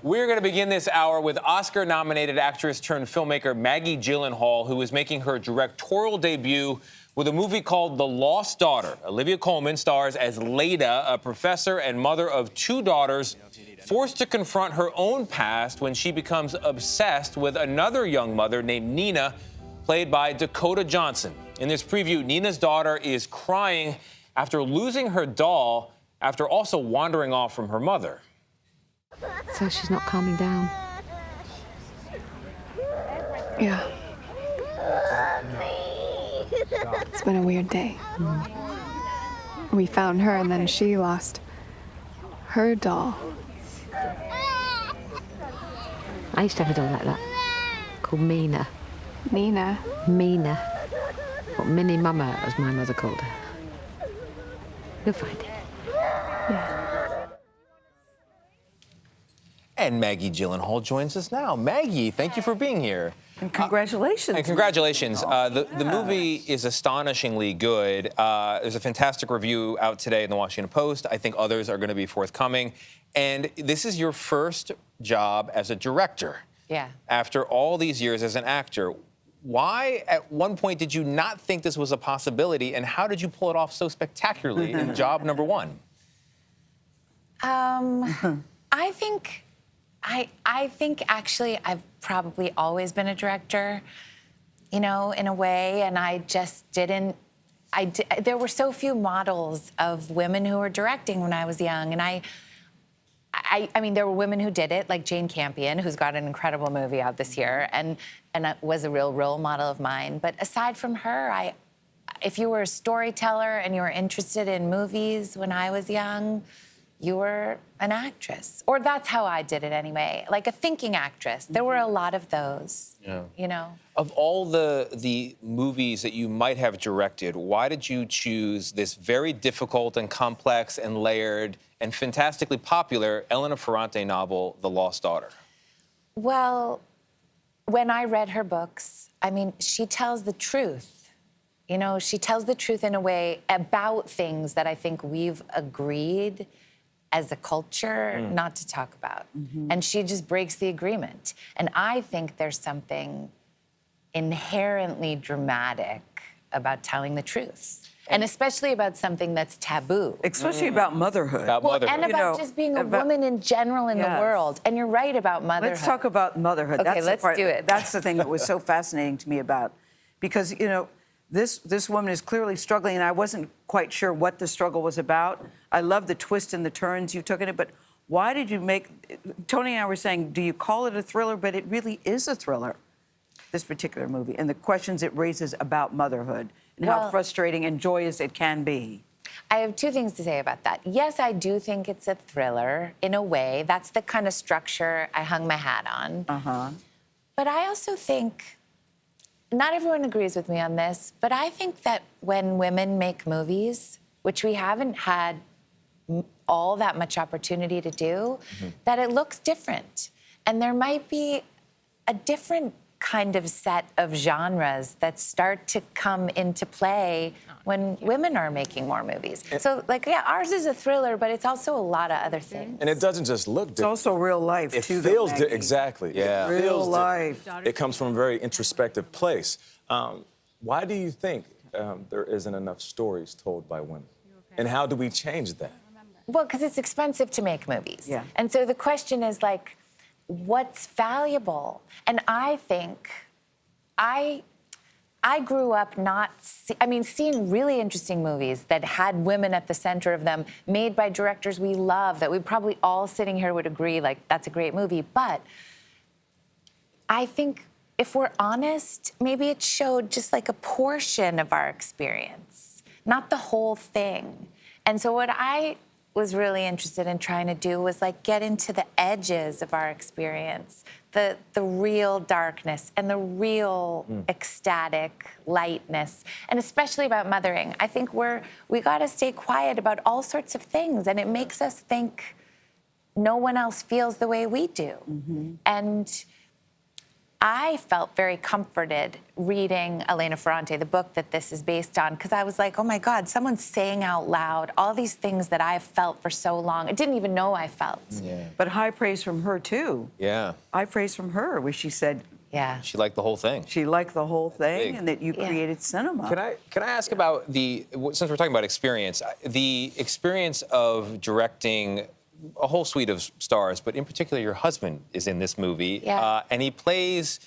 We're going to begin this hour with Oscar-nominated actress turned filmmaker Maggie Gyllenhaal, who is making her directorial debut with a movie called The Lost Daughter. Olivia Colman stars as Leda, a professor and mother of two daughters, forced to confront her own past when she becomes obsessed with another young mother named Nina, played by Dakota Johnson. In this preview, Nina's daughter is crying after losing her doll after also wandering off from her mother. So she's not calming down. Yeah. It's been a weird day. We found her and then she lost her doll. I used to have a doll like that, called Mina. Nina. Mina. What Minnie Mama, as my mother called her. You'll find it. Yeah. And Maggie Gyllenhaal joins us now. Maggie, thank you for being here. And congratulations. And congratulations. The movie is astonishingly good. There's a fantastic review out today in the Washington Post. I think others are going to be forthcoming. And this is your first job as a director. Yeah. After all these years as an actor. Why, at one point, did you not think this was a possibility? And how did you pull it off so spectacularly in job number one? I think actually I've probably always been a director, you know, in a way, and I just didn't. There were so few models of women who were directing when I was young, and I mean, there were women who did it, like Jane Campion, who's got an incredible movie out this year, and was a real role model of mine. But aside from her, if you were a storyteller and you were interested in movies when I was young, you were an actress. Or that's how I did it anyway, like a thinking actress. There were a lot of those, you know. Of all the movies that you might have directed, why did you choose this very difficult and complex and layered and fantastically popular Elena Ferrante novel, The Lost Daughter? Well, when I read her books, I mean, she tells the truth. You know, she tells the truth in a way about things that I think we've agreed as a culture not to talk about. And she just breaks the agreement. And I think there's something inherently dramatic about telling the truth. And especially about something that's taboo. Especially about motherhood. About motherhood. And about just being a woman in general in the world. And you're right about motherhood. Let's talk about motherhood. Okay, let's do it. That's the thing that was so fascinating to me about, because, you know, this woman is clearly struggling, and I wasn't quite sure what the struggle was about. I love the twists and the turns you took in it, but why did you make... Tony and I were saying, do you call it a thriller? But it really is a thriller, this particular movie, and the questions it raises about motherhood and how frustrating and joyous it can be. I have two things to say about that. Yes, I do think it's a thriller, in a way. That's the kind of structure I hung my hat on. But I also think... Not everyone agrees with me on this, but I think that when women make movies, which we haven't had all that much opportunity to do, that it looks different. And there might be a different kind of set of genres that start to come into play when women are making more movies. So, like, yeah, ours is a thriller, but it's also a lot of other things. And it doesn't just look different. It's also real life, it too. Feels exactly. Yeah. It feels real life. It comes from a very introspective place. Why do you think there isn't enough stories told by women? And how do we change that? Well, because it's expensive to make movies. Yeah. And so the question is, like, what's valuable? And I think I grew up seeing really interesting movies that had women at the center of them, made by directors we love, that we probably all sitting here would agree, like, that's a great movie. But I think if we're honest, maybe it showed just like a portion of our experience, not the whole thing. And so what I was really interested in trying to do was, like, get into the edges of our experience, the real darkness and the real ecstatic lightness, and especially about mothering. I think we got to stay quiet about all sorts of things, and it makes us think no one else feels the way we do. And I felt very comforted reading Elena Ferrante, the book that this is based on, because I was like, oh my God, someone's saying out loud all these things that I've felt for so long. I didn't even know I felt. Yeah. But high praise from her, too. Yeah. High praise from her, where she said Yeah. She liked the whole thing. she liked the whole thing Big. and that you Yeah. created cinema. Can I ask about since we're talking about experience, the experience of directing a whole suite of stars, but in particular, your husband is in this movie, Yeah. and he plays.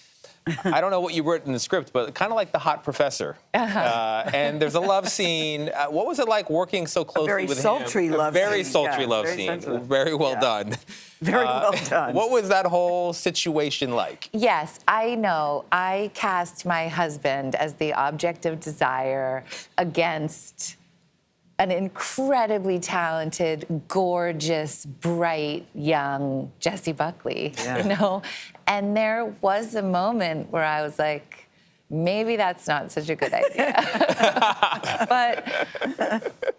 I don't know what you wrote in the script, but kind of like the hot professor. And there's a love scene. What was it like working so closely very with sultry him? love A very scene, sultry yeah, love very scene. sensitive. Very well Yeah. done. Very well done. What was that whole situation like? Yes, I know. I cast my husband as the object of desire against an incredibly talented, gorgeous, bright, young Jessie Buckley, Yeah. you know? And there was a moment where I was like, maybe that's not such a good idea. But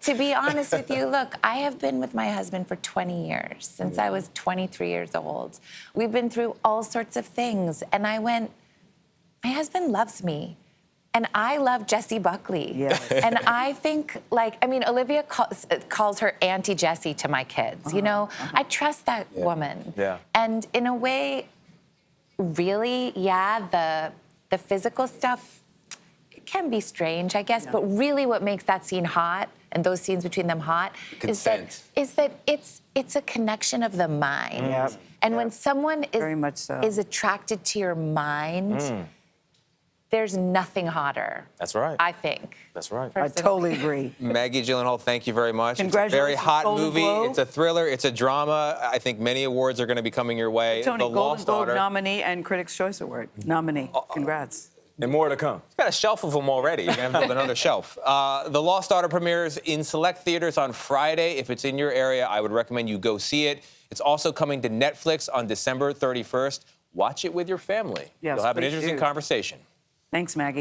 to be honest with you, look, I have been with my husband for 20 years, since I was 23 years old. We've been through all sorts of things. And I went, my husband loves me. And I love Jessie Buckley. Yes. And I think, Olivia calls her Auntie Jessie to my kids, you know? I trust that woman. Yeah. And in a way, really, yeah, the physical stuff, it can be strange, I guess, but really what makes that scene hot and those scenes between them hot Consent. is that it's a connection of the mind. Yep. And when someone Very much so. is attracted to your mind, there's nothing hotter. That's right. I think. That's right. I totally agree. Maggie Gyllenhaal, thank you very much. It's a Congratulations, very hot Golden movie. Globe. It's a thriller. It's a drama. I think many awards are going to be coming your way. Tony, The Golden Lost Globe Daughter. nominee and Critics' Choice Award nominee. Congrats. And more to come. Got a shelf of them already. You're going to build another shelf. The Lost Daughter premieres in select theaters on Friday. If it's in your area, I would recommend you go see it. It's also coming to Netflix on December 31st. Watch it with your family. Yes, You'll have an please interesting do. conversation. Thanks, Maggie.